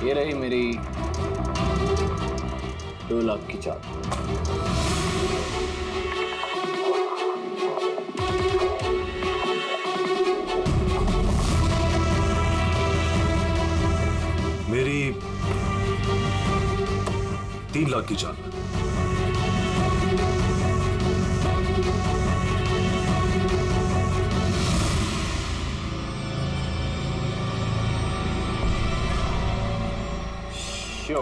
ये रही मेरी 2 लाख की चाल। मेरी 3 लाख की चाल। शो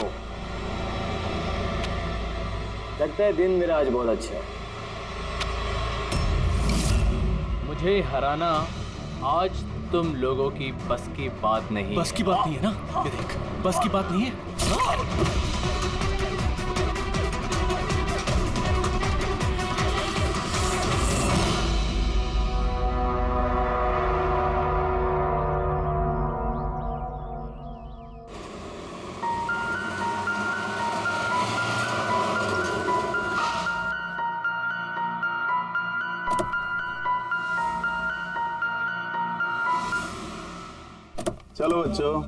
लगता है दिन मेरा आज बहुत अच्छा है। मुझे हराना आज तुम लोगों की बस की बात नहीं। बस की बात नहीं है ना? ये देख, बस की बात नहीं है। चलो बच्चों,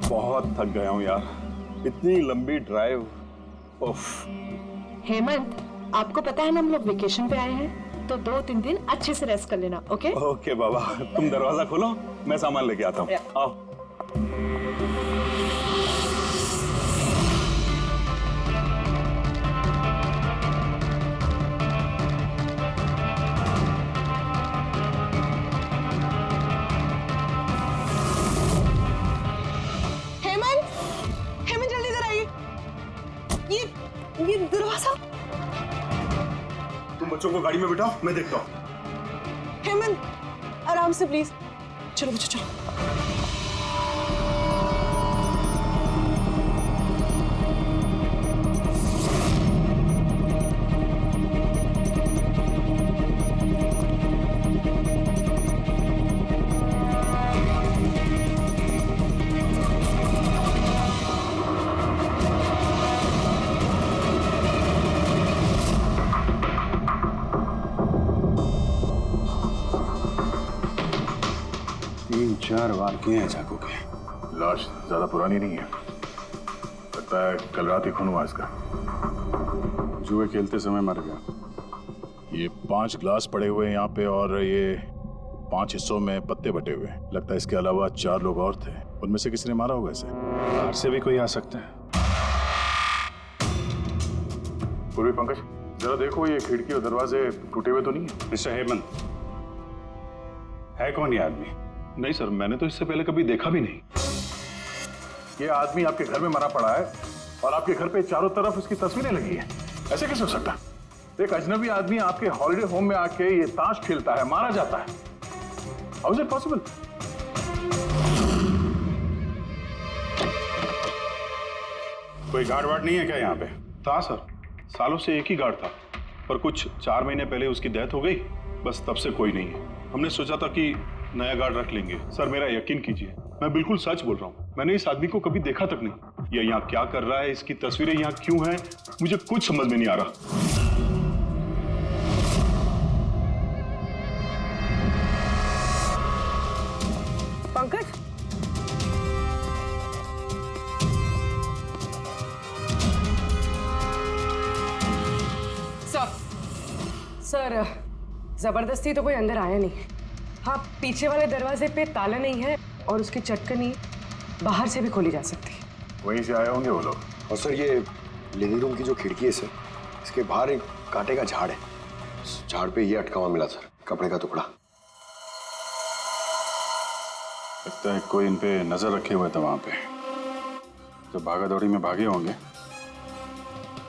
बहुत थक गया हूं यार, इतनी लंबी ड्राइव। उफ। हेमंत, आपको पता है ना हम लोग वेकेशन पे आए हैं, तो 2-3 दिन अच्छे से रेस्ट कर लेना। ओके ओके बाबा, तुम दरवाजा खोलो, मैं सामान लेके आता हूँ। आओ। ये दरवाजा। तुम बच्चों को गाड़ी में बिठाओ, मैं देखता हूँ। हेमंत, आराम से प्लीज। चलो बच्चों चलो। चार वार किए हैं चाकू के। लाश ज्यादा पुरानी नहीं है, लगता है कल रात ही खून हुआ इसका। जुए खेलते समय मर गया। ये 5 ग्लास पड़े हुए हैं यहाँ पे और ये 5 हिस्सों में पत्ते बटे हुए हैं। लगता है इसके अलावा 4 लोग और थे, उनमें से किसी ने मारा होगा इसे। बाहर से भी कोई आ सकता है। पूर्वी पंकज, जरा देखो ये खिड़की और दरवाजे टूटे हुए तो नहीं है? मिस्टर हेमंत, है कौन ये आदमी? नहीं सर, मैंने तो इससे पहले कभी देखा भी नहीं। ये आदमी आपके घर में मरा पड़ा है और आपके घर पे चारों तरफ इसकी तस्वीरें लगी हैं। ऐसे कैसे हो सकता है? एक अजनबी आदमी आपके हॉलिडे होम में आके ये ताश खेलता है, मारा जाता है। How is it possible? कोई गार्ड वार्ड नहीं है क्या यहाँ पे? था सर, सालों से एक ही गार्ड था, पर कुछ 4 महीने पहले उसकी डेथ हो गई, बस तब से कोई नहीं है। हमने सोचा था कि नया गार्ड रख लेंगे। सर मेरा यकीन कीजिए, मैं बिल्कुल सच बोल रहा हूँ। मैंने इस आदमी को कभी देखा तक नहीं। ये यहाँ क्या कर रहा है, इसकी तस्वीरें यहाँ क्यों हैं, मुझे कुछ समझ में नहीं आ रहा। पंकज, सर जबरदस्ती तो कोई अंदर आया नहीं। हाँ, पीछे वाले दरवाजे पे ताला नहीं है और उसकी चटकनी बाहर से भी खोली जा सकती है। वहीं से आए होंगे वो लोग। और सर ये लिविंग रूम की जो खिड़की है सर, इसके बाहर एक कांटे का झाड़ है। उस झाड़ पे ये अटका हुआ मिला सर, कपड़े का टुकड़ा। लगता है कोई इन पे नजर रखे हुए था वहां पे। जब भागा दौड़ी में भागे होंगे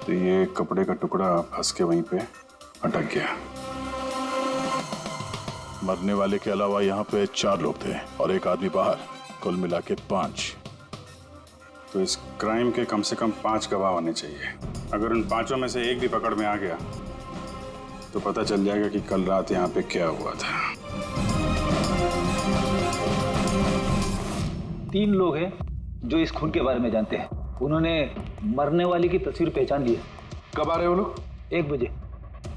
तो ये कपड़े का टुकड़ा फंस के वहीं पे अटक गया। मरने वाले के अलावा यहाँ पे 4 लोग थे और एक आदमी बाहर, कुल मिला के 5। तो इस क्राइम के कम से कम 5 गवाह होने चाहिए। अगर उन 5 में से एक भी पकड़ में आ गया तो पता चल जाएगा कि कल रात यहाँ पे क्या हुआ था। 3 लोग हैं जो इस खून के बारे में जानते हैं। उन्होंने मरने वाली की तस्वीर पहचान ली है। कब आ रहे हो लोग? 1 बजे।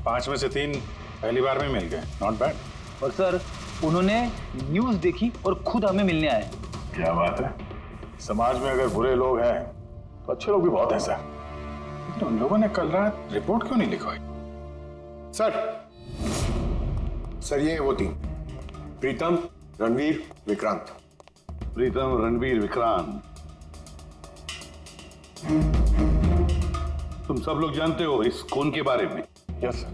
5 में से 3 पहली बार में मिल गए, नॉट बैड। और सर, उन्होंने न्यूज़ देखी और खुद हमें मिलने आए। क्या बात है, समाज में अगर बुरे लोग हैं तो अच्छे लोग भी बहुत हैं सर। लेकिन उन लोगों ने कल रात रिपोर्ट क्यों नहीं लिखवाई? सर ये वो तीन, प्रीतम, रणवीर, विक्रांत। प्रीतम, रणवीर, विक्रांत, तुम सब लोग जानते हो इस खून के बारे में? Yes sir.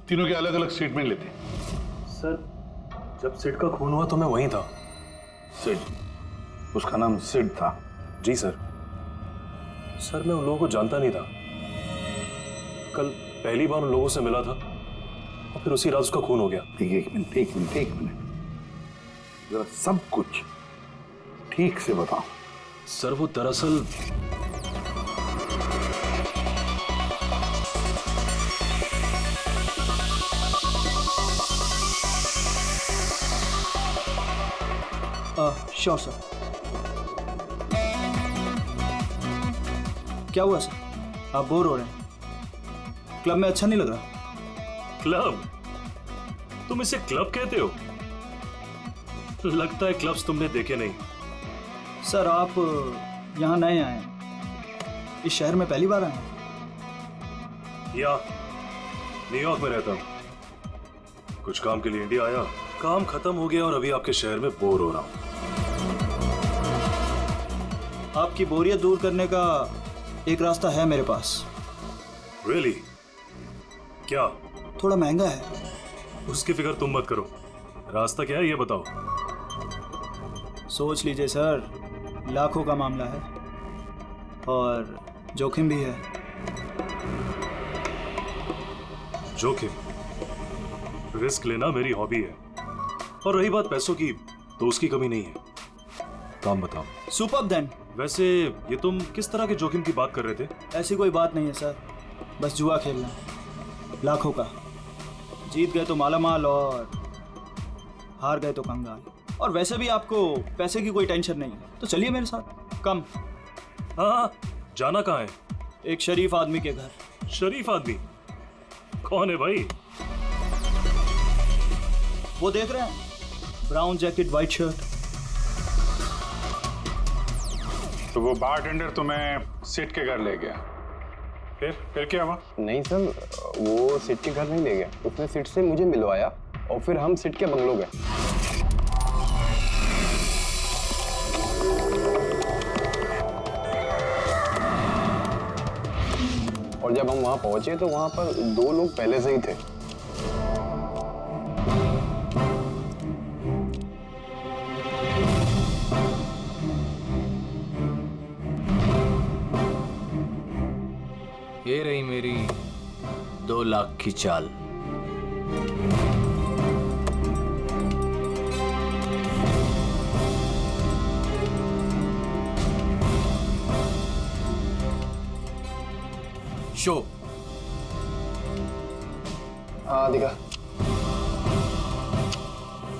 तीनों के अलग अलग स्टेटमेंट लेते। सर जब सिड का खून हुआ तो मैं वहीं था। सिड, उसका नाम सिड था? जी सर। सर मैं उन लोगों को जानता नहीं था। कल पहली बार उन लोगों से मिला था और फिर उसी रात उसका खून हो गया। एक मिनट, जरा सब कुछ ठीक से बताओ। सर वो दरअसल श्योर सर। क्या हुआ सर, आप बोर हो रहे हैं? क्लब में अच्छा नहीं लग रहा? क्लब? तुम इसे क्लब कहते हो? लगता है क्लब्स तुमने देखे नहीं। सर आप यहाँ नए आए हैं, इस शहर में पहली बार आए हैं? या न्यूयॉर्क में रहता हूँ, कुछ काम के लिए इंडिया आया, काम खत्म हो गया और अभी आपके शहर में बोर हो रहा हूँ। आपकी बोरियत दूर करने का एक रास्ता है मेरे पास। Really? क्या? थोड़ा महंगा है। उसकी फिक्र तुम मत करो, रास्ता क्या है ये बताओ। सोच लीजिए सर, लाखों का मामला है और जोखिम भी है। जोखिम? रिस्क लेना मेरी हॉबी है, और रही बात पैसों की तो उसकी कमी नहीं है। काम बताओ। Superb then. वैसे ये तुम किस तरह के जोखिम की बात कर रहे थे? ऐसी कोई बात नहीं है सर, बस जुआ खेलना, लाखों का। जीत गए तो मालामाल और हार गए तो कंगाल। और वैसे भी आपको पैसे की कोई टेंशन नहीं है, तो चलिए मेरे साथ। कम। हाँ, जाना कहाँ है? एक शरीफ आदमी के घर। शरीफ आदमी? कौन है भाई? वो देख रहे हैं, ब्राउन जैकेट वाइट शर्ट। तो वो बारटेंडर तुम्हें सिड के घर ले गया, फिर क्या हुआ? नहीं सर, वो सिड के घर नहीं ले गया, उसने सिड से मुझे मिलवाया और फिर हम सिड के बंगलो गए। और जब हम वहां पहुंचे तो वहां पर दो लोग पहले से ही थे। ये रही मेरी 2 लाख की चाल। शो। हाँ दिखा।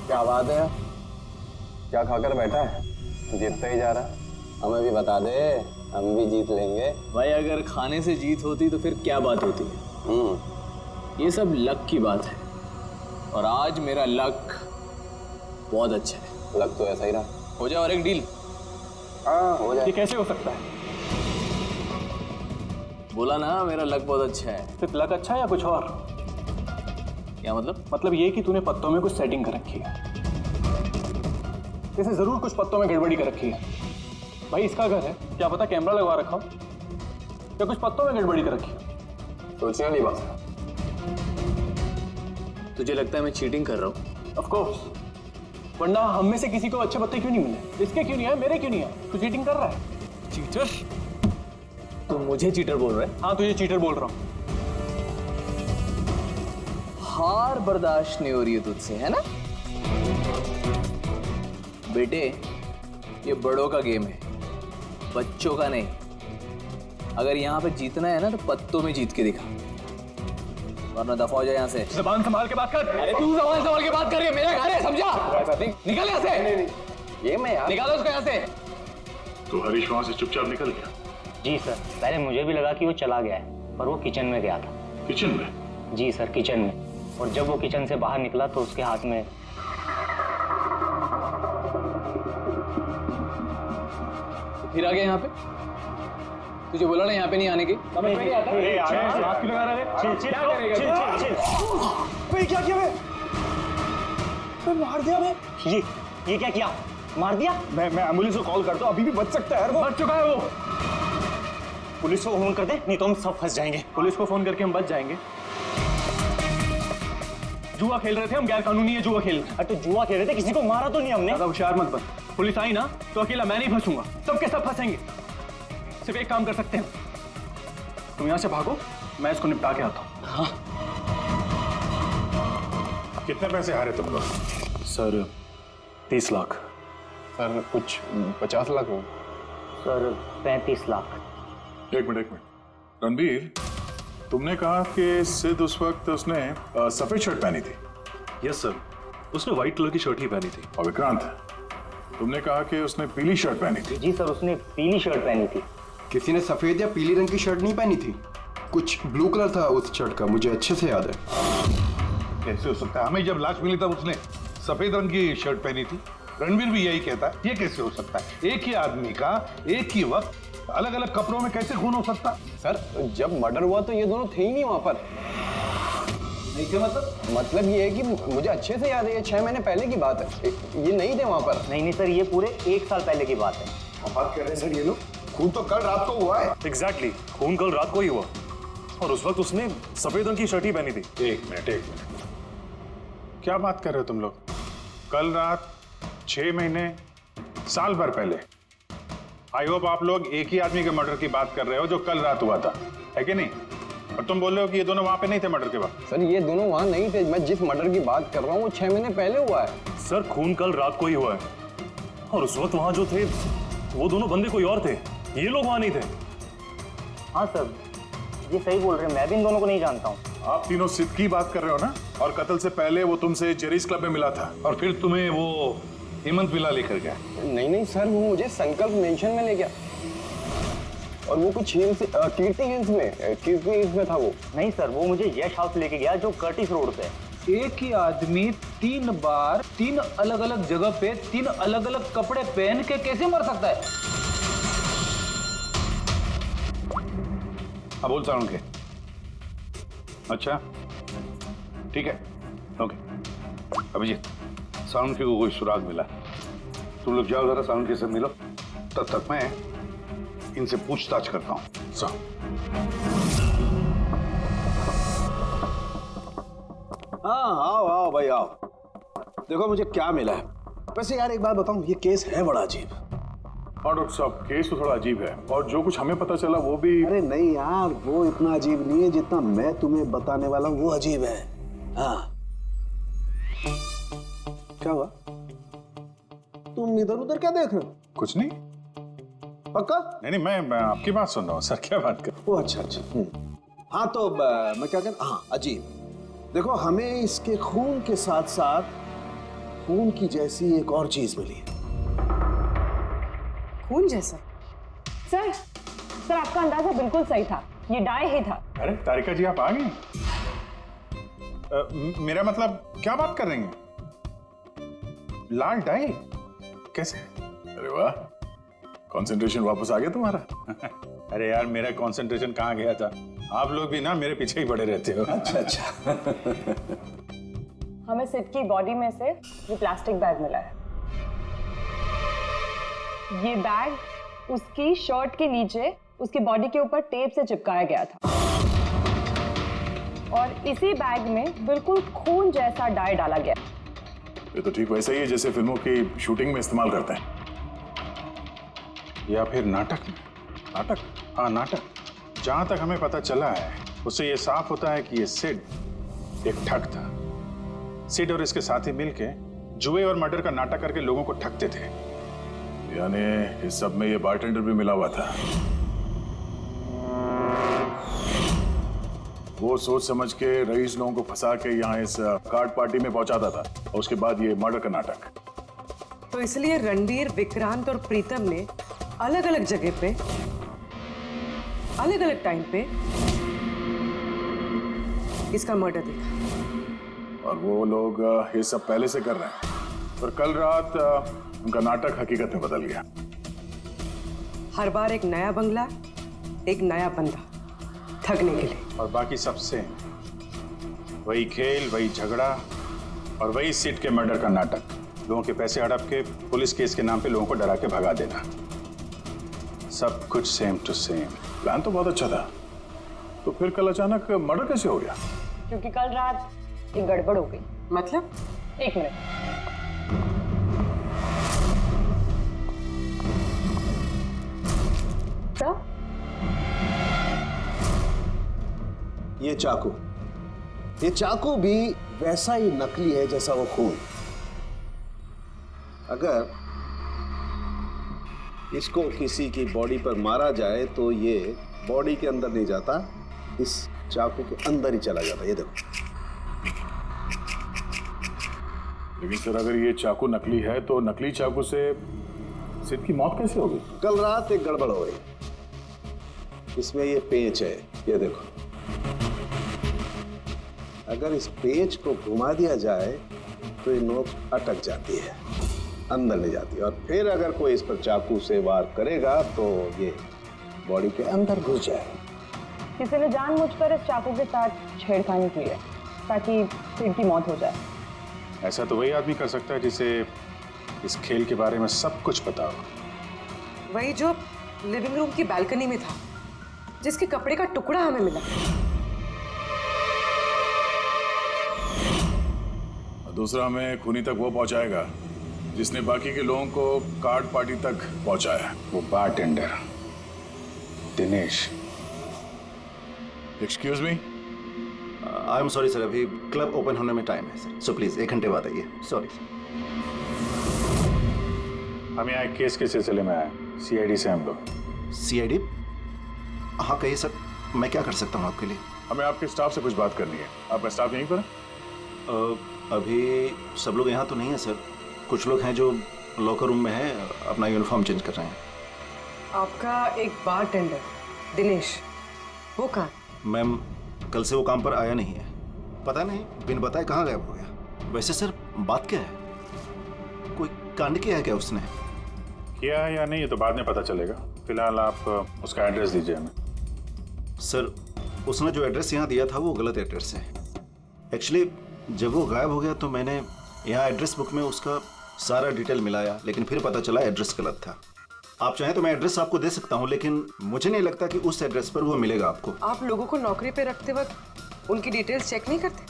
क्या बात है, क्या खाकर बैठा है? जीतता ही जा रहा। हमें भी बता दे, हम भी जीत लेंगे। भाई अगर खाने से जीत होती तो फिर क्या बात होती है। ये सब लक की बात है, और आज मेरा लक बहुत अच्छा है। लक तो ऐसा ही रहा। हो जाए और एक डील। हाँ हो जाए। ये कैसे हो सकता है? बोला ना मेरा लक बहुत अच्छा है। सिर्फ लक अच्छा है या कुछ और? क्या मतलब? मतलब ये कि तूने पत्तों में कुछ सेटिंग कर रखी है। इसे जरूर कुछ पत्तों में गड़बड़ी कर रखी है। भाई इसका घर है, क्या पता कैमरा लगवा रखा हो या कुछ पत्तों में गड़बड़ी कर रखी है। सोचने वाली बात। तुझे लगता है मैं चीटिंग कर रहा हूँ? ऑफ कोर्स, वरना हम में से किसी को अच्छे पत्ते क्यों नहीं मिले? इसके क्यों नहीं है, मेरे क्यों नहीं है? तू चीटिंग कर रहा है। चीटर? तुम मुझे चीटर बोल रहे? हाँ तुझे चीटर बोल रहा हूँ। हार बर्दाश्त नहीं हो रही है तुझसे, है ना? बेटे ये बड़ों का गेम है, बच्चों का नहीं। अगर यहाँ पे जीतना है ना तो पत्तों में जीत के दिखा, वरना दफा हो जाए यहाँ से। ज़बान संभाल के बात कर। अरे तू ज़बान संभाल के बात कर रही है, मेरा घर है, समझा? निकल यहाँ से। नहीं ये मैं यार। निकालो उसको यहाँ से। तो हरीश वहां से चुपचाप निकल गया? जी सर, पहले मुझे भी लगा कि वो चला गया है, पर वो किचन में गया था। किचन में? जी सर, किचन में। और जब वो किचन से बाहर निकला तो उसके हाथ में फिर आ गया यहाँ पे? तुझे बोला ना यहाँ पे नहीं आने की। क्या किया मैं मार दिया मैं। ये क्या किया? मार दिया? मैं एम्बुलेंस को कॉल करता हूँ, अभी भी बच सकता है यार, वो मर चुका है वो। पुलिस को फोन कर दे, नहीं तो हम सब फंस जाएंगे। पुलिस को फोन करके हम बच जाएंगे। जुआ खेल रहे थे हम, गैर कानूनी है जुआ खेल। अरे तो जुआ खेल रहे थे, किसी को मारा तो नहीं हमने। ज्यादा होशियार मत बन, पुलिस आई ना तो अकेला मैं नहीं फंसूंगा, सबके सब फंसेंगे। सिर्फ एक काम कर सकते हैं, तुम यहाँ से भागो, मैं इसको निपटा के आता हूँ। हाँ। कितने पैसे हारे तुम लोग? सर 30 लाख। सर कुछ 50 लाख हो। सर 35 लाख। एक मिनट रणबीर, तुमने कहा कि सिद्ध उस वक्त उसने सफेद शर्ट पहनी थी। यस सर, उसने व्हाइट कलर की शर्ट ही पहनी थी। और विक्रांत, तुमने कहा कि उसने पीली शर्ट पहनी थी। जी सर, उसने पीली शर्ट पहनी थी। किसी ने सफेद या पीली रंग की शर्ट नहीं पहनी थी, कुछ ब्लू कलर था उस शर्ट का, मुझे अच्छे से याद है। कैसे हो सकता है? हमें जब लाश मिली तब उसने सफेद रंग की शर्ट पहनी थी। रणवीर भी यही कहता है। ये कैसे हो सकता है? एक ही आदमी का एक ही वक्त अलग अलग कपड़ों में कैसे खून हो सकता? सर जब मर्डर हुआ तो ये दोनों थे ही नहीं वहां पर। नहीं थे मतलब ये है कि मुझे अच्छे से याद है, ये 6 महीने पहले की बात है, ये नहीं थे वहां पर। नहीं सर, ये पूरे 1 साल पहले की बात है। बात कर रहे हैं सर ये लोग, खून तो कल रात को हुआ है। एग्जैक्टली, खून कल रात को ही हुआ और उस वक्त उसने सफेद रंग की शर्ट ही पहनी थी। एक मिनट, क्या बात कर रहे हो तुम लोग? कल रात 6 महीने, साल भर पहले। आई होप आप लोग एक ही आदमी के मर्डर की बात कर रहे हो जो कल रात हुआ था, है कि नहीं? और तुम बोल रहे हो कि ये दोनों वहां पे नहीं थे मर्डर के वक्त। सर ये दोनों वहां नहीं थे, मैं जिस मर्डर की बात कर रहा हूँ वो 6 महीने पहले हुआ है। सर खून कल रात को ही हुआ है और उस वक्त वहां जो थे वो दोनों बंदे कोई और थे, ये लोग वहां नहीं थे। हाँ सर, ये सही बोल रहे हैं, मैं भी इन दोनों को नहीं जानता हूँ। आप तीनों सिद्ध की बात कर रहे हो ना? और कत्ल से पहले वो तुमसे जेरीज क्लब में मिला था और फिर तुम्हें वो हेमंत विला लेकर गया। नहीं सर, वो मुझे संकल्प मेंशन में ले गया और वो कुछ कीर्ति हिल्स में था वो। नहीं सर, वो मुझे यश हाउस लेके गया जो कर्टिस रोड पे है। एक ही आदमी 3 बार 3 अलग अलग जगह पे 3 अलग अलग कपड़े पहन के कैसे मर सकता है? अब बोल सारुण के। अच्छा ठीक है, ओके। अभिजीत, सारुण के को कोई सुराग मिला, तुम लोग जाओ जरा सारुण के से मिलो, तब तक मैं इनसे पूछताछ करता हूँ। हाँ आओ आओ भाई आओ, देखो मुझे क्या मिला है। वैसे यार एक बात बताऊं, ये केस है बड़ा अजीब। और डॉक्टर साहब केस तो थोड़ा अजीब है और जो कुछ हमें पता चला वो भी। अरे नहीं यार, वो इतना अजीब नहीं है जितना मैं तुम्हें बताने वाला हूँ, वो अजीब है। हाँ क्या हुआ? तुम इधर उधर क्या देख रहे हो? कुछ नहीं। पक्का? नहीं मैं आपकी बात सुन रहा हूँ सर, क्या बात कर। ओ अच्छा। हाँ तो मैं क्या कहता, हाँ अजीब। देखो हमें इसके खून के साथ साथ खून की जैसी एक और चीज मिली है। खून जैसा? सर आपका अंदाजा बिल्कुल सही था, ये डाई ही था। अरे तारिका जी आप आ गई? मेरा मतलब क्या बात कर रही हैं? लाल डाई कैसे? अरे वाह, कंसंट्रेशन वापस आ गया तुम्हारा। अरे यार मेरा कंसंट्रेशन कहाँ गया था? आप लोग भी ना मेरे पीछे ही पड़े रहते हो। अच्छा। हमें सिड की बॉडी में से ये प्लास्टिक बैग मिला है। ये बैग उसकी शर्ट के नीचे उसकी बॉडी के ऊपर टेप से चिपकाया गया था और इसी बैग में बिल्कुल खून जैसा डाई डाला गया। ये तो ठीक वैसा ही है जैसे फिल्मों की शूटिंग में इस्तेमाल करते हैं, या फिर नाटक में। नाटक? हाँ नाटक। जहां तक हमें पता चला है उससे ये साफ होता है कि ये सिड एक ठग था। सिड और इसके साथी मिलके जुए और मर्डर का नाटक करके लोगों को ठगते थे। यानी इस सब में ये बारटेंडर भी मिला हुआ था। वो सोच समझ के रईस लोगों को फंसा के यहाँ इस कार्ड पार्टी में पहुंचाता था और उसके बाद ये मर्डर का नाटक। तो इसलिए रणबीर, विक्रांत और प्रीतम ने अलग अलग जगह पे अलग अलग टाइम पे इसका मर्डर देखा। और वो लोग ये सब पहले से कर रहे हैं, पर कल रात उनका नाटक हकीकत में बदल गया। हर बार एक नया बंगला, एक नया बंदा, ठगने के लिए। और बाकी सबसे वही खेल, वही झगड़ा और वही सीट के मर्डर का नाटक। लोगों के पैसे हड़प के पुलिस केस के नाम पे लोगों को डरा के भगा देना। सब कुछ सेम टू सेम। प्लान तो बहुत अच्छा था, तो फिर कल अचानक मर्डर कैसे हो गया? क्योंकि कल रात एक गड़बड़ हो गई। मतलब? एक मिनट। सर, ये चाकू भी वैसा ही नकली है जैसा वो खून। अगर इसको किसी की बॉडी पर मारा जाए तो ये बॉडी के अंदर नहीं जाता, इस चाकू के अंदर ही चला जाता। ये देखो। लेकिन सर, अगर ये चाकू नकली है तो नकली चाकू से सिड की मौत कैसे होगी? कल रात एक गड़बड़ हो गई। इसमें ये पेंच है, ये देखो। अगर इस पेंच को घुमा दिया जाए तो ये नोक अटक जाती है, अंदर नहीं जाती, और फिर अगर कोई इस पर चाकू से वार करेगा तो ये बॉडी के अंदर घुस जाए। किसी ने जानबूझकर इस चाकू के साथ छेड़खानी की है ताकि सिड की मौत हो जाए। ऐसा तो वही आदमी कर सकता है जिसे इस खेल के बारे में सब कुछ पता हो। वही जो लिविंग रूम की बालकनी में था, जिसके कपड़े का टुकड़ा हमें मिला। दूसरा हमें खूनी तक वो पहुंचाएगा जिसने बाकी के लोगों को कार्ड पार्टी तक पहुंचाया। वो bartender Dinesh. Excuse me? I am sorry sir, अभी क्लब ओपन होने में टाइम है सर, सो प्लीज 1 घंटे बाद आइए। Sorry sir. हम यहाँ एक केस के सिलसिले में आए, सीआईडी से हम लोग। सीआईडी? हाँ कहिए सर, मैं क्या कर सकता हूँ आपके लिए? हमें आपके स्टाफ से कुछ बात करनी है। आपका स्टाफ यहीं पर है? अभी सब लोग यहाँ तो नहीं है सर, कुछ लोग हैं जो लॉकर रूम में है, अपना यूनिफॉर्म चेंज कर रहे हैं। आपका एक बारटेंडर दिनेश, वो कहाँ? मैम, कल से वो काम पर आया नहीं है, पता नहीं बिन बताए कहाँ गायब हो गया। वैसे सर बात क्या है? कोई कांड किया है क्या उसने? किया है या नहीं ये तो बाद में पता चलेगा। फिलहाल आप उसका एड्रेस दीजिए हमें। सर, उसने जो एड्रेस यहाँ दिया था वो गलत एड्रेस है। एक्चुअली जब वो गायब हो गया तो मैंने यहाँ एड्रेस बुक में उसका सारा डिटेल मिलाया, लेकिन फिर पता चला एड्रेस गलत था। आप चाहें तो मैं एड्रेस आपको दे सकता हूँ, लेकिन मुझे नहीं लगता कि उस एड्रेस पर वो मिलेगा आपको। आप लोगों को नौकरी पे रखते वक्त उनकी डिटेल्स चेक नहीं करते?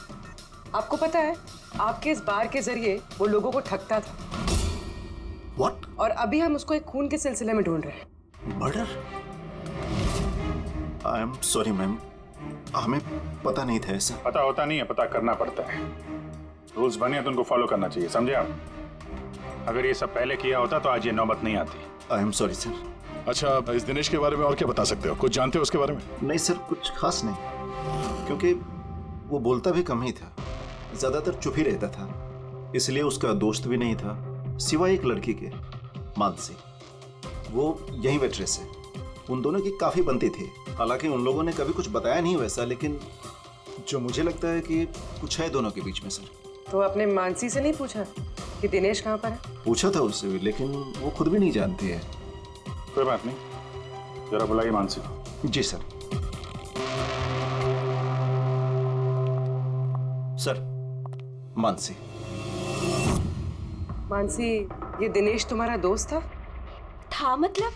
आपको पता है आपके इस बार के जरिए वो लोगों को ठगता था। What? और अभी हम उसको एक खून के सिलसिले में ढूंढ रहे हैं। Murder? I am sorry ma'am, हमें पता नहीं था ऐसा। पता होता नहीं है, पता करना पड़ता है। रूल्स बने हैं तो उनको फॉलो करना चाहिए, समझे आप? अगर ये सब पहले किया होता तो आज ये नौबत नहीं आती। I am sorry sir. अच्छा, इस दिनेश के बारे में और क्या बता सकते हो? कुछ जानते हो उसके बारे में? नहीं सर, कुछ खास नहीं, क्योंकि वो बोलता भी कम ही था, ज्यादातर चुप ही रहता था, इसलिए उसका दोस्त भी नहीं था सिवाय एक लड़की के, मानसी। वो यही वेट्रेस है। उन दोनों की काफी बनती थी, हालांकि उन लोगों ने कभी कुछ बताया नहीं वैसा, लेकिन जो मुझे लगता है कि कुछ है दोनों के बीच में सर। तो आपने मानसी से नहीं पूछा कि दिनेश कहाँ पर है? पूछा था उससे भी, लेकिन वो खुद भी नहीं जानती है। कोई बात नहीं, जरा बुलाइए मानसी को। जी सर। सर, मानसी। मानसी, ये दिनेश तुम्हारा दोस्त था? था मतलब?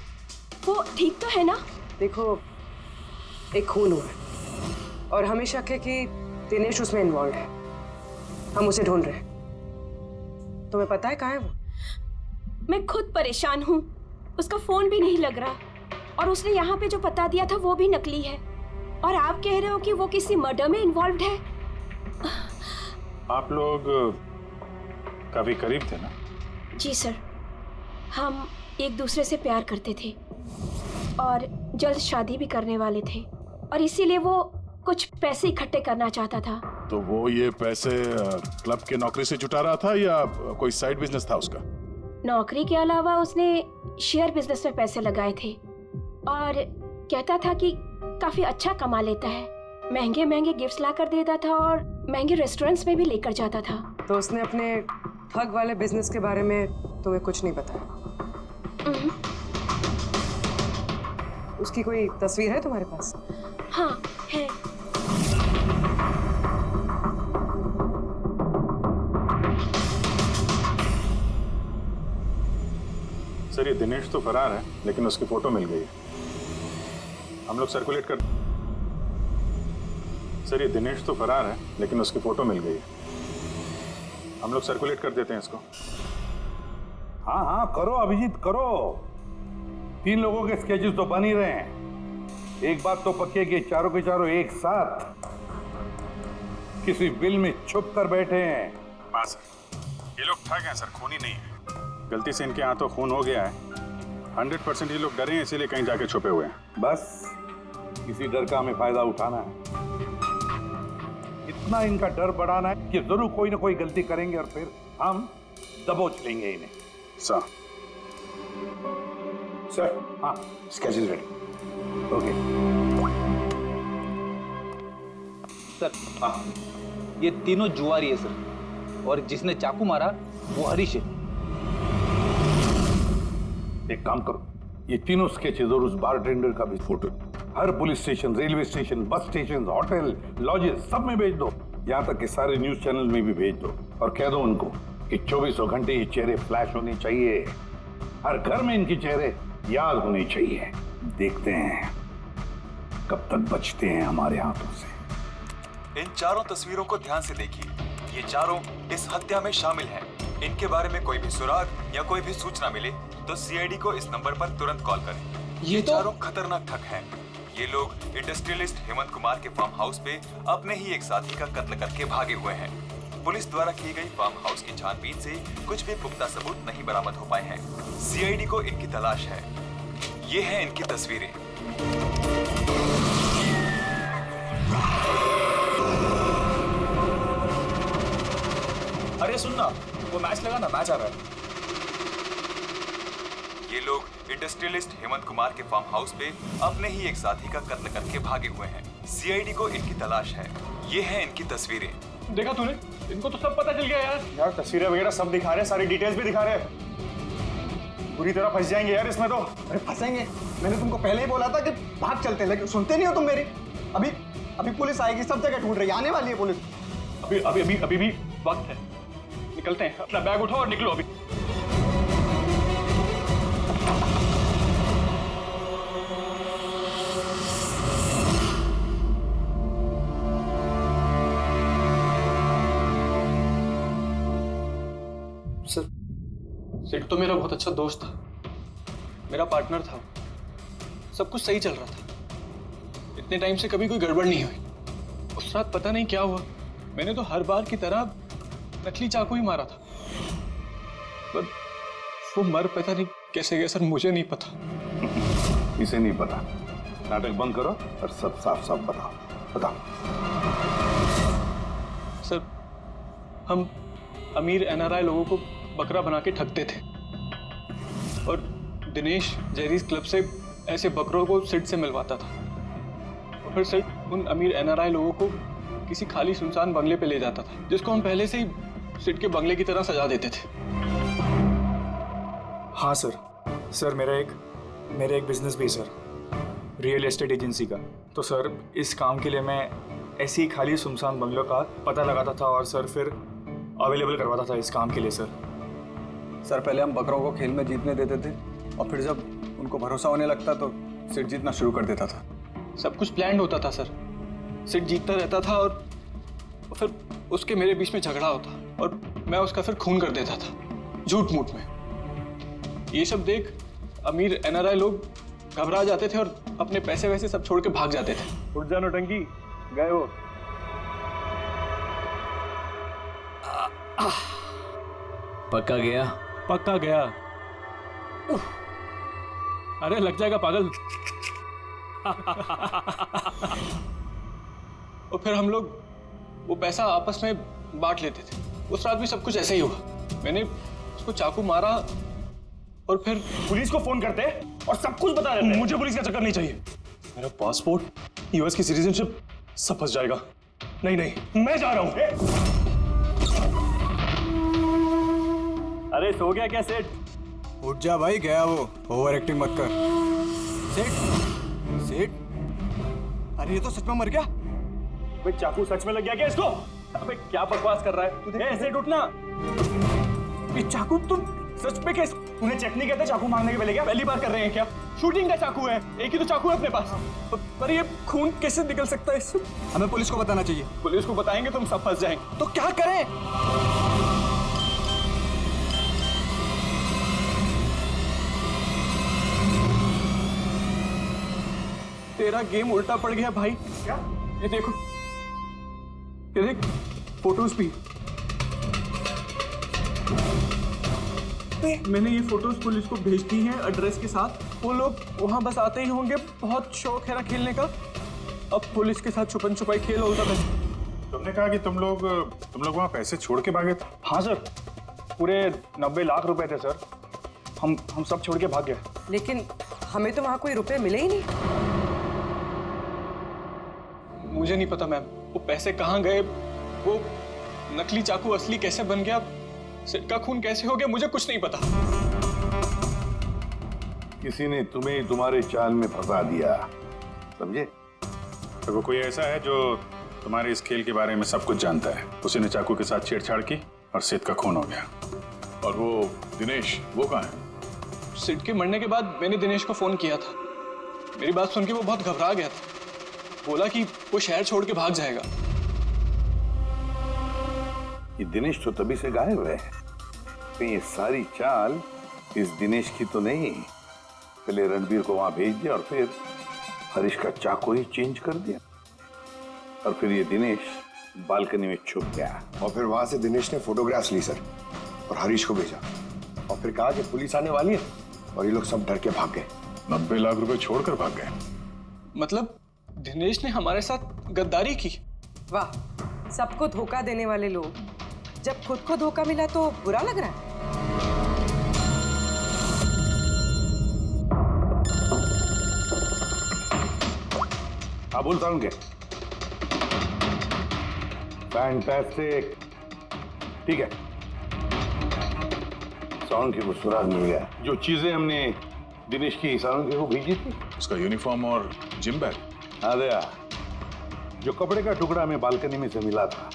वो ठीक तो है ना? देखो, एक खून हुआ है और हमें शक है कि दिनेश उसमें इन्वॉल्व है। हम उसे ढूंढ रहे हैं। तुम्हें पता है कहाँ है वो? मैं खुद परेशान हूँ, उसका फोन भी नहीं लग रहा, और उसने यहाँ पे जो पता दिया था वो भी नकली है, और आप कह रहे हो कि वो किसी मर्डर में इन्वॉल्व है। आप लोग काफी करीब थे ना? जी सर, हम एक दूसरे से प्यार करते थे और जल्द शादी भी करने वाले थे, और इसीलिए वो कुछ पैसे इकट्ठे करना चाहता था। तो वो ये पैसे क्लब के नौकरी से जुटा रहा था या कोई साइड बिजनेस था उसका? नौकरी के अलावा उसने शेयर बिजनेस में पैसे लगाए थे, और कहता था कि काफी अच्छा कमा लेता है, महंगे महंगे गिफ्ट्स ला कर देता था और महंगे रेस्टोरेंट्स में भी लेकर जाता था। तो उसने अपने ठग वाले बिजनेस के बारे में तुम्हें कुछ नहीं बताया? उसकी कोई तस्वीर है तुम्हारे पास? हाँ है। सर ये दिनेश तो फरार है, लेकिन उसकी फोटो मिल गई है। हम लोग सर्कुलेट कर सर ये दिनेश तो फरार है, लेकिन उसकी फोटो मिल गई है। हम लोग सर्कुलेट कर देते हैं इसको। हाँ हाँ करो अभिजीत करो। 3 लोगों के स्केचेस तो बन ही रहे हैं। एक बात तो पक्की है कि चारों के चारों एक साथ किसी बिल में छुप कर बैठे हैं। हाँ सर, ये लोग ठग हैं सर, खूनी नहीं है। गलती से इनके हाथों खून हो गया है। 100% ये लोग डरे हैं, इसीलिए कहीं जाके छुपे हुए हैं। बस किसी डर का हमें फायदा उठाना है। इतना इनका डर बढ़ाना है कि जरूर कोई ना कोई गलती करेंगे और फिर हम दबोच लेंगे इन्हें। सर हाँ स्केड्यूल रेडी। ओके सर हाँ, ये तीनों जुआरी है सर, और जिसने चाकू मारा वो हरीश है। एक काम करो, ये तीनों स्केचेस और उस बारटेंडर का भी फोटो हर police station, railway station, bus station, hotel, lodges सब में भेज दो। यहाँ तक कि सारे न्यूज चैनल में भी भेज दो और कह दो उनको कि 24 घंटे ये चेहरे फ्लैश होने चाहिए। हर घर में इनके चेहरे याद होने चाहिए। देखते हैं कब तक बचते हैं हमारे हाथों से। इन चारों तस्वीरों को ध्यान से देखिए। ये चारों इस हत्या में शामिल हैं। इनके बारे में कोई भी सुराग या कोई भी सूचना मिले तो सीआईडी को इस नंबर पर तुरंत कॉल करें। ये चारों खतरनाक ठग हैं। ये लोग इंडस्ट्रियलिस्ट हेमंत कुमार के फार्म हाउस पे अपने ही एक साथी का कत्ल करके भागे हुए हैं। पुलिस द्वारा की गई फार्म हाउस की छानबीन से कुछ भी पुख्ता सबूत नहीं बरामद हो पाए हैं। सीआईडी को इनकी तलाश है। ये हैं इनकी तस्वीरें। अरे सुनना, वो मैच लगा ना, मैच आ रहा है। ये लोग इंडस्ट्रियलिस्ट हेमंत कुमार के फार्म हाउस पे अपने ही एक साथी का कत्ल करके भागे हुए हैं। सीआईडी को इनकी तलाश है। ये हैं इनकी तस्वीरें। देखा तूने, इनको तो सब पता चल गया यार। यार तस्वीरें वगैरह सब दिखा रहे हैं, सारी डिटेल्स भी दिखा रहे हैं। पूरी तरह फंस जाएंगे यार इसमें तो। अरे फंसेंगे, मैंने तुमको पहले ही बोला था कि भाग चलते हैं, लेकिन सुनते नहीं हो तुम मेरी। अभी पुलिस आएगी, सब जगह ढूंढ रही है, आने वाली है पुलिस। अभी भी वक्त है, निकलते हैं। अपना बैग उठाओ और निकलो अभी। सिड तो मेरा बहुत अच्छा दोस्त था, मेरा पार्टनर था। सब कुछ सही चल रहा था। इतने टाइम से कभी कोई गड़बड़ नहीं हुई। उस रात पता नहीं क्या हुआ, मैंने तो हर बार की तरह नकली चाकू ही मारा था, पर वो मर पता नहीं कैसे गया सर, मुझे नहीं पता। इसे नहीं पता। नाटक बंद करो और सब साफ साफ बताओ। सर हम अमीर एनआरआई लोगों को बकरा बना के ठगते थे, और दिनेश जेरीज क्लब से ऐसे बकरों को सिड से मिलवाता था, और फिर सिड उन अमीर एनआरआई लोगों को किसी खाली सुनसान बंगले पे ले जाता था, जिसको हम पहले से ही सिड के बंगले की तरह सजा देते थे। हाँ सर मेरा एक बिजनेस भी सर, रियल एस्टेट एजेंसी का। तो सर इस काम के लिए मैं ऐसी ही खाली सुनसान बंगलों का पता लगाता था और सर फिर अवेलेबल करवाता था इस काम के लिए। सर पहले हम बकरों को खेल में जीतने देते थे, और फिर जब उनको भरोसा होने लगता तो सिड जीतना शुरू कर देता था। सब कुछ प्लान्ड होता था सर। सिड जीतता रहता था और फिर उसके मेरे बीच में झगड़ा होता, और मैं उसका फिर खून कर देता था झूठ मूठ में। ये सब देख अमीर एनआरआई लोग घबरा जाते थे और अपने पैसे वैसे सब छोड़ के भाग जाते थे। उठ जा नौटंकी, गए वो। पक्का गया? पक्का गया। अरे लग जाएगा पागल। और फिर हम लोग वो पैसा आपस में बांट लेते थे। उस रात भी सब कुछ ऐसे ही हुआ। मैंने उसको चाकू मारा और फिर पुलिस को फोन करते और सब कुछ बता देते। मुझे पुलिस का चक्कर नहीं चाहिए। मेरा पासपोर्ट, यूएस की सिटीजनशिप सब फंस जाएगा। नहीं नहीं, मैं जा रहा हूं। अरे सो गया क्या सेठ? उठ जा भाई, गया वो। ओवर एक्टिंग मत कर। सेठ सेठ, अरे ये तो सच में मर गया। भाई चाकू सच में लग गया क्या इसको? अबे क्या बकवास कर रहा है? सेठ उठना। ये चाकू तुम सच में कैसे? तूने चेक नहीं किया था चाकू मांगने के पहले? क्या पहली बार कर रहे हैं क्या? शूटिंग का चाकू है, एक ही तो चाकू है अपने पास। पर ये खून कैसे निकल सकता है इससे? हमें पुलिस को बताना चाहिए। पुलिस को बताएंगे तो हम सब फंस जाएंगे। तो क्या करें? तेरा गेम उल्टा पड़ गया भाई। क्या? ये देखो, ये देख, फोटोज भी। मैंने ये फोटोज पुलिस को भेज दी हैं एड्रेस के साथ। वो लोग वहां बस आते ही होंगे। बहुत शौक है ना खेलने का। अब पुलिस के साथ छुपन छुपाई खेल होता है। तुमने कहा कि तुम लोग वहां पैसे छोड़ के भागे थे? हाँ सर, पूरे 90 लाख रुपए थे सर। हम सब छोड़ के भाग गए। लेकिन हमें तो वहां कोई रुपए मिले ही नहीं। मुझे नहीं पता मैम, वो पैसे कहाँ गए, वो नकली चाकू असली कैसे बन गया, सिट का खून कैसे हो गया, मुझे कुछ नहीं पता। किसी ने तुम्हें तुम्हारे चाल में फंसा दिया, समझे? तो वो कोई ऐसा है जो तुम्हारे इस खेल के बारे में सब कुछ जानता है। उसी ने चाकू के साथ छेड़छाड़ की और सिट का खून हो गया। और वो दिनेश, वो कहाँ है? सिट के मरने के बाद मैंने दिनेश को फोन किया था। मेरी बात सुन के वो बहुत घबरा गया था। बोला कि वो शहर छोड़ के भाग जाएगा। ये दिनेश तो तभी से गायब है। कहीं ये सारी चाल इस दिनेश की तो नहीं? पहले रणबीर को वहां भेज दिया और फिर हरीश का चाकू ही चेंज कर दिया, और फिर ये दिनेश बालकनी में छुप गया। और फिर वहां से दिनेश ने फोटोग्राफ्स ली सर, और हरीश को भेजा, और फिर कहा कि पुलिस आने वाली है, और ये लोग सब डर के भाग गए। 90 लाख रुपए छोड़कर भाग गए? मतलब दिनेश ने हमारे साथ गद्दारी की? वाह, सबको धोखा देने वाले लोग। जब खुद को धोखा मिला तो बुरा लग रहा है। हाँ बोलता हूँ क्या? फैंटास्टिक, ठीक है। साउंड की वो सुराग मिल गया। जो चीजें हमने दिनेश की साउंड को भेजी थी, उसका यूनिफॉर्म और जिम बैग। हाँ दया, जो कपड़े का टुकड़ा हमें बालकनी में से मिला था,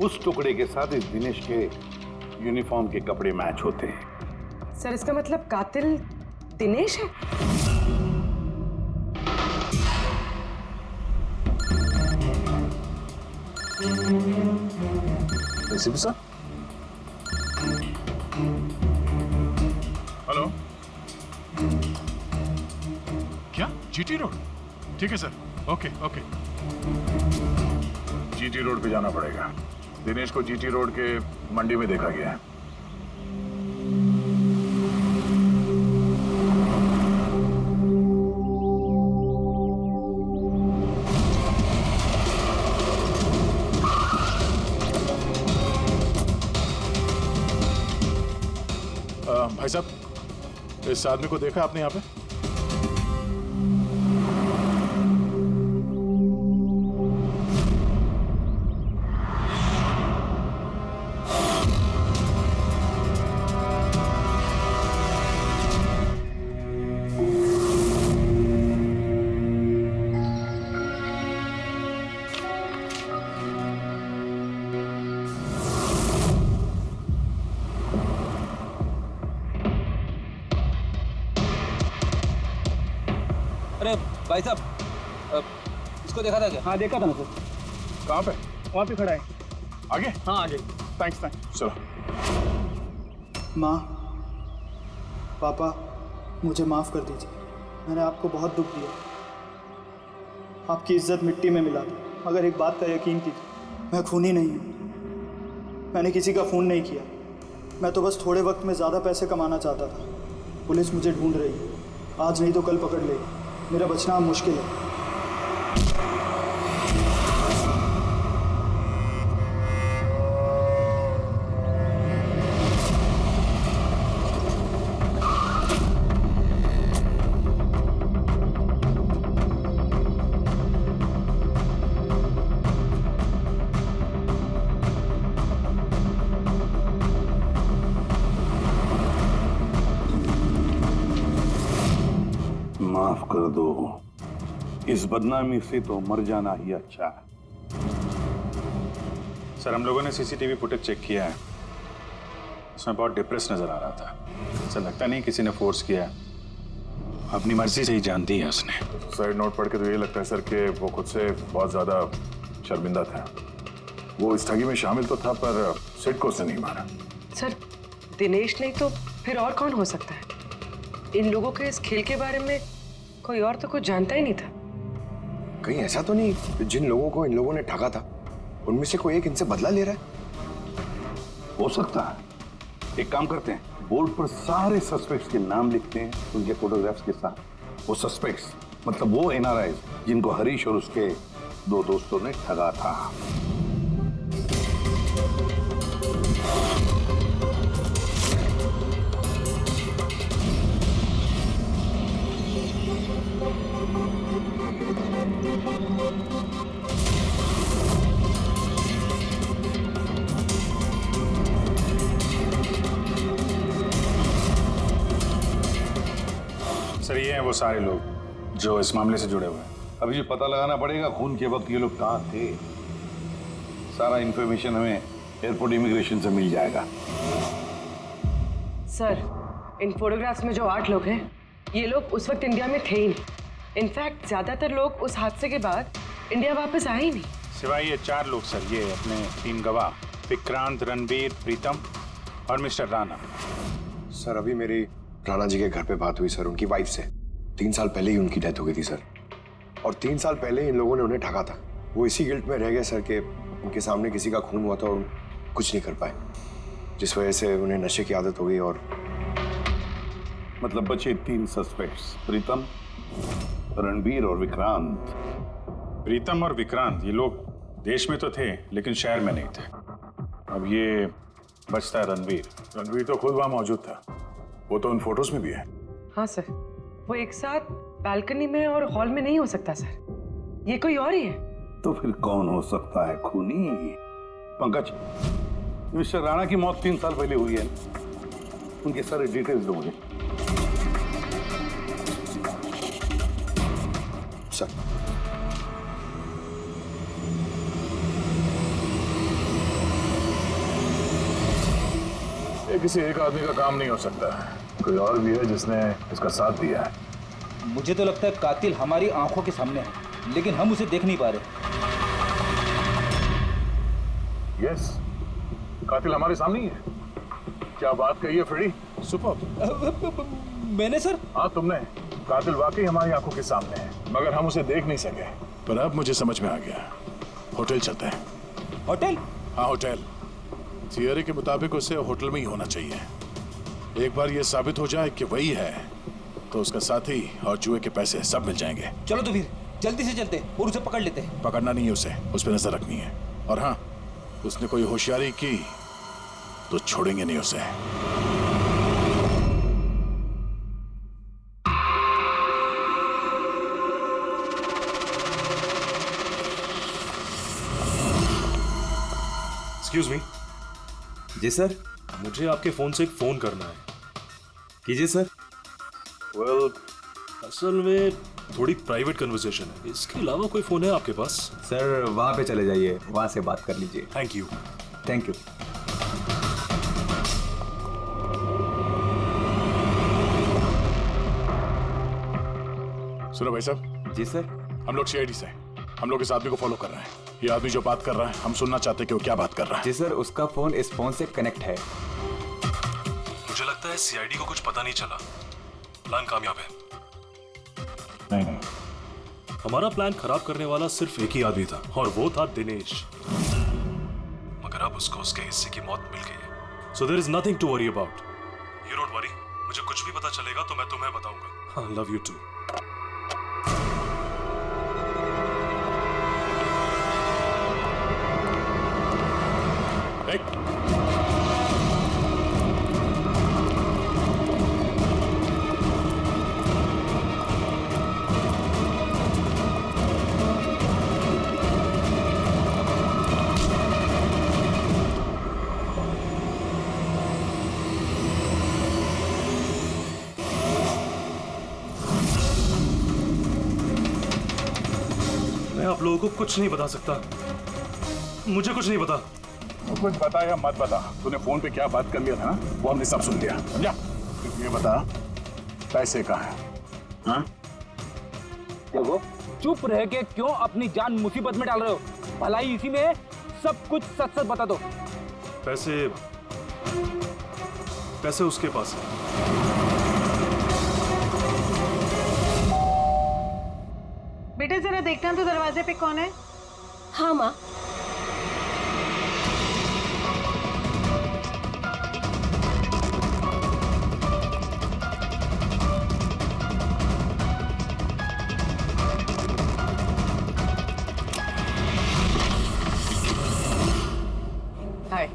उस टुकड़े के साथ इस दिनेश के यूनिफॉर्म के कपड़े मैच होते हैं। सर, इसका मतलब कातिल दिनेश है? ACP sir, hello. क्या जीटी रोड? ठीक है sir, okay okay. GT road पे जाना पड़ेगा। दिनेश को जीटी रोड के मंडी में देखा गया है। भाई साहब, इस आदमी को देखा आपने यहाँ पे? अरे भाई साहब, इसको देखा था क्या? हाँ देखा था ना सर। कहाँ पे? वहाँ पे खड़ा है। आगे? हाँ आगे। Thanks thanks. चलो। माँ, पापा, मुझे माफ़ कर दीजिए। मैंने आपको बहुत दुख दिया। आपकी इज्जत मिट्टी में मिला दी। मगर एक बात का यकीन कीजिए, मैं खूनी नहीं हूँ। मैंने किसी का खून नहीं किया। मैं तो बस थोड़े वक्त में ज़्यादा पैसे कमाना चाहता था। पुलिस मुझे ढूंढ रही है, आज नहीं तो कल पकड़ लेगी। मेरा बचना अब मुश्किल है। कर दो। इस बदनामी से तो मर जाना ही अच्छा है। सर हम लोगों ने सीसीटीवी फुटेज चेक किया है, उसमें बहुत डिप्रेस नजर आ रहा था। ऐसा लगता नहीं किसी ने फोर्स किया है, अपनी मर्जी से ही जान दी है उसने। साइड नोट पढ़ के तो ये लगता है सर कि वो खुद से बहुत ज्यादा शर्मिंदा था। वो इस ठगी में शामिल तो था पर सिट को उसने नहीं मारा। सर दिनेश नहीं तो फिर और कौन हो सकता है? इन लोगों के इस खेल के बारे में कोई और तो कुछ जानता ही नहीं था। कहीं ऐसा तो नहीं जिन लोगों को इन लोगों ने ठगा था उनमें से कोई एक इनसे बदला ले रहा है? हो सकता है। एक काम करते हैं, बोर्ड पर सारे सस्पेक्ट्स के नाम लिखते हैं उनके फोटोग्राफ्स के साथ। वो सस्पेक्ट्स मतलब वो एनआरआई जिनको हरीश और उसके दो दोस्तों ने ठगा था। सर ये हैं वो सारे लोग जो इस मामले से जुड़े हुए हैं। अभी ये पता लगाना पड़ेगा खून के वक्त ये लोग कहाँ थे। सारा इंफॉर्मेशन हमें एयरपोर्ट इमिग्रेशन से मिल जाएगा। सर इन फोटोग्राफ्स में जो 8 लोग हैं ये लोग उस वक्त इंडिया में थे ही नहीं। इनफैक्ट ज्यादातर लोग उस हादसे के बाद इंडिया वापस आए ही नहीं। सिवाय ये 4 लोग सर, ये अपने 3 गवाह विक्रांत, रणबीर, प्रीतम और मिस्टर राणा। सर अभी मेरी राणा जी के घर पे बात हुई सर उनकी वाइफ से। 3 साल पहले ही उनकी डेथ हो गई थी सर, और 3 साल पहले इन लोगों ने उन्हें ठगा था। वो इसी गिल्ट में रह गए सर कि उनके सामने किसी का खून हुआ था और कुछ नहीं कर पाए, जिस वजह से उन्हें नशे की आदत हो गई। और मतलब बचे 3 सस्पेक्ट्स, प्रीतम, रणबीर और विक्रांत। प्रीतम और विक्रांत ये लोग देश में तो थे लेकिन शहर में नहीं थे। अब ये बचता है रणबीर। रणबीर तो खुद वहां मौजूद था, वो तो उन फोटोज में भी है। हाँ सर, वो एक साथ बालकनी में और हॉल में नहीं हो सकता सर, ये कोई और ही है। तो फिर कौन हो सकता है खूनी? पंकज, मिस्टर राणा की मौत 3 साल पहले हुई है, उनके सारे डिटेल्स दो मुझे। सर ये किसी एक आदमी का काम नहीं हो सकता, कोई और भी है जिसने इसका साथ दिया है। मुझे तो लगता है कातिल हमारी आंखों के सामने है, लेकिन हम उसे देख नहीं पा रहे। यस, कातिल हमारे सामने ही है। क्या बात कही है फ्रेडी? सुपर। मैंने सर? हाँ तुमने। कातिल वाकई हमारी आंखों के सामने है, मगर हम उसे देख नहीं सके। पर अब मुझे समझ में आ गया, होटल चलते हैं। होटल? हाँ होटल। थियरी के मुताबिक उसे होटल में ही होना चाहिए। एक बार ये साबित हो जाए कि वही है तो उसका साथी और जुए के पैसे सब मिल जाएंगे। चलो तो फिर जल्दी से चलते और उसे पकड़ लेते हैं। पकड़ना नहीं है उसे, उस पर नजर रखनी है। और हाँ, उसने कोई होशियारी की तो छोड़ेंगे नहीं उसे। Excuse me. जी सर। मुझे आपके फोन से एक फोन करना है। कीजिए सर। वेल, असल में थोड़ी प्राइवेट कन्वर्सेशन है, इसके अलावा कोई फोन है आपके पास? सर वहां पे चले जाइए, वहां से बात कर लीजिए। Thank you. Thank you. सुनो भाई साहब। जी सर। हम लोग सीआईडी से, हम लोग इस आदमी को फॉलो कर रहे हैं। ये आदमी जो बात कर रहा है हम सुनना चाहते हैं कि वो क्या बात कर रहा है। जी सर, उसका फोन इस फोन से कनेक्ट है। मुझे लगता है सीआईडी को कुछ पता नहीं चला। प्लान कामयाब है। नहीं, हमारा प्लान खराब करने वाला सिर्फ एक ही आदमी था और वो था दिनेश। मगर अब उसको उसके हिस्से की मौत मिल गई है। So there is nothing to worry about. You don't worry, मुझे कुछ भी पता चलेगा तो मैं तुम्हें बताऊंगा। I love you too. आप लोगों को कुछ नहीं बता सकता। मुझे कुछ नहीं पता। तो कुछ बता या मत बता, तूने फोन पे क्या बात कर लिया था ना, वो हमने सब सुन लिया, समझा? ये बता, पैसे कहाँ हैं? हाँ? देखो, चुप रह के क्यों अपनी जान मुसीबत में डाल रहे हो? भलाई इसी में है, सब कुछ सच सच बता दो। पैसे उसके पास है। बेटे जरा देखना तो दरवाजे पे कौन है? हाँ माँ। हाय,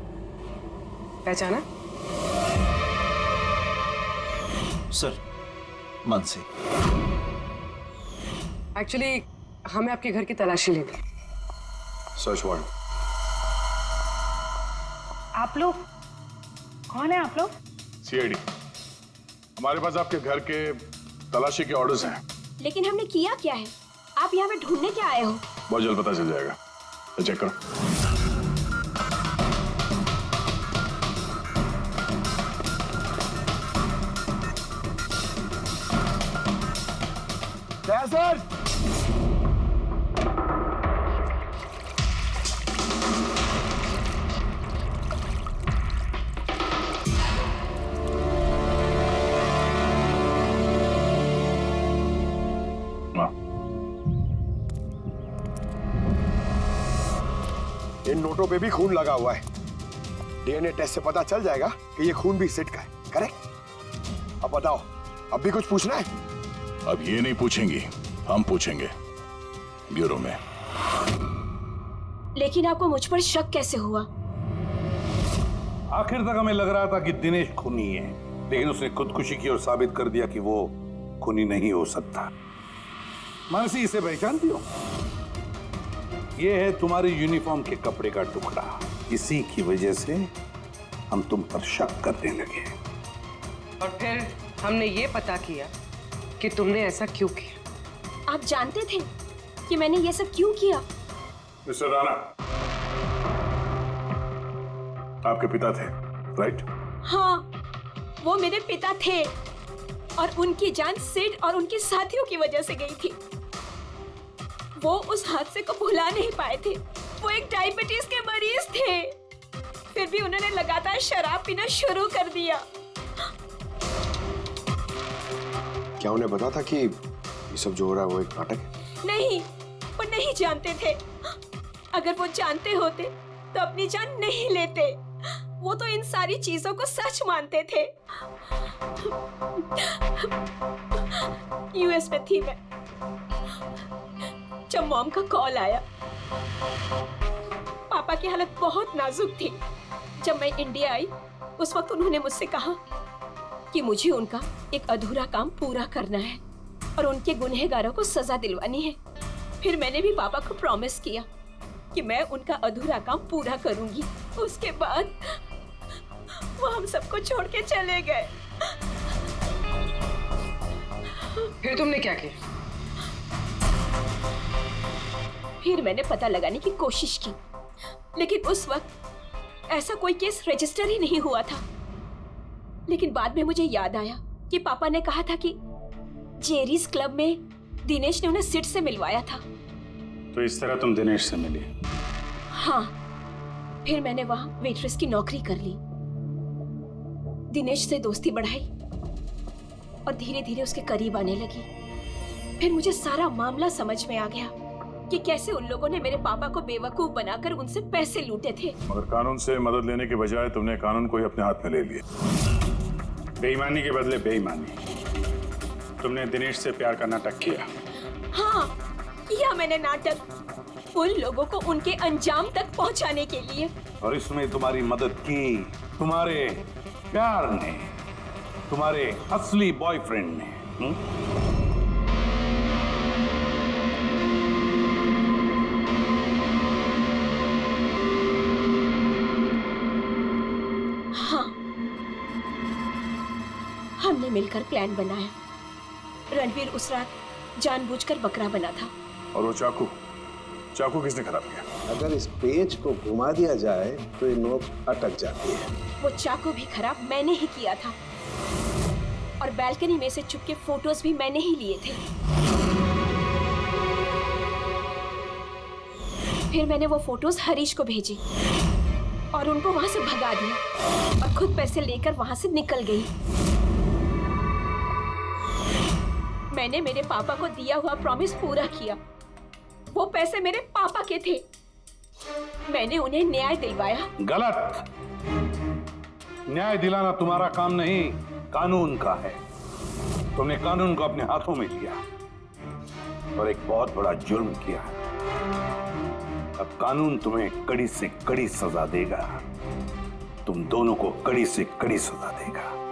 पहचाना? सर, मानसी। एक्चुअली हमें आपके घर की तलाशी लेनी। Search warrant. आप लोग कौन है? आप लोग सीआईडी। हमारे पास आपके घर के तलाशी के ऑर्डर्स हैं। लेकिन हमने किया क्या है? आप यहाँ पे ढूंढने क्या आए हो? बहुत जल्द पता चल जाएगा, तो चेक करो। सर, इन नोटों पे भी खून लगा हुआ है। डीएनए टेस्ट से पता चल जाएगा कि ये खून भी सिट का है, करेक्ट? अब बताओ, अब भी कुछ पूछना है? अब ये नहीं पूछेंगी, हम पूछेंगे ब्यूरो में। लेकिन आपको मुझ पर शक कैसे हुआ? आखिर तक हमें लग रहा था कि दिनेश खूनी है, लेकिन उसने खुदकुशी की और साबित कर दिया कि वो खूनी नहीं हो सकता। मानसी, इसे पहचानती हो? ये है तुम्हारे यूनिफॉर्म के कपड़े का टुकड़ा। इसी की वजह से हम तुम पर शक करने लगे। और फिर हमने ये पता किया कि तुमने ऐसा क्यों किया। आप जानते थे कि मैंने ये सब क्यों किया? मिस्टर राणा, आपके पिता थे, राइट? हाँ, वो मेरे पिता थे और उनकी जान सिड और उनके साथियों की वजह से गई थी। वो उस हादसे को भुला नहीं पाए थे। वो एक डायबिटीज के मरीज थे, फिर भी उन्होंने लगातार शराब पीना शुरू कर दिया। क्या उन्हें पता था कि ये सब जो हो रहा है वो एक नाटक है? नहीं, वो नहीं जानते थे। अगर वो जानते होते तो अपनी जान नहीं लेते। वो तो इन सारी चीजों को सच मानते थे। यूएस में थी मैं जब मॉम का कॉल आया। पापा की हालत बहुत नाजुक थी। जब मैं इंडिया आई उस वक्त उन्होंने मुझसे कहा कि मुझे उनका एक अधूरा काम पूरा करना है और उनके गुनहगारों को सजा दिलवानी है। फिर मैंने भी पापा को प्रॉमिस किया कि मैं उनका अधूरा काम पूरा करूंगी। उसके बाद वो हम सबको छोड़ के चले गए। फिर तुमने क्या किया? फिर मैंने पता लगाने की कोशिश की, लेकिन उस वक्त ऐसा कोई केस रजिस्टर ही नहीं हुआ था। लेकिन बाद में मुझे याद आया कि पापा ने कहा था कि जेरीज क्लब में दिनेश ने उन्हें सिड से मिलवाया था। तो इस तरह तुम दिनेश से मिली? हाँ, फिर मैंने वहां वेट्रेस की नौकरी कर ली, दिनेश से दोस्ती बढ़ाई और धीरे धीरे उसके करीब आने लगी। फिर मुझे सारा मामला समझ में आ गया कि कैसे उन लोगों ने मेरे पापा को बेवकूफ बनाकर उनसे पैसे लूटे थे। मगर कानून से मदद लेने के बजाय तुमने कानून को ही अपने हाथ में ले लिया। बेईमानी के बदले बेईमानी। तुमने दिनेश से प्यार का नाटक किया। हाँ, किया मैंने नाटक उन लोगों को उनके अंजाम तक पहुंचाने के लिए। और इसमें तुम्हारी मदद की तुम्हारे प्यार ने, तुम्हारे असली बॉयफ्रेंड ने। हाँ, हमने मिलकर प्लान बनाया। रणवीर उस रात जानबूझकर बकरा बना था। और वो चाकू? चाकू किसने खराब किया? अगर इस पेज को घुमा दिया जाए तो ये नोक अटक जाती है। वो चाकू भी खराब मैंने ही किया था और बैल्कनी में से चुपके फोटोज भी मैंने ही लिए थे। फिर मैंने वो फोटोज हरीश को भेजी और उनको वहां से भगा दिया और खुद पैसे लेकर वहां से निकल गई। मैंने मेरे पापा को दिया हुआ प्रॉमिस पूरा किया। वो पैसे मेरे पापा के थे। मैंने उन्हें न्याय दिलवाया। गलत। न्याय दिलाना तुम्हारा काम नहीं, कानून का है। तुमने कानून को अपने हाथों में लिया और एक बहुत बड़ा जुर्म किया है। अब कानून तुम्हें कड़ी से कड़ी सजा देगा। तुम दोनों को कड़ी से कड़ी सजा देगा।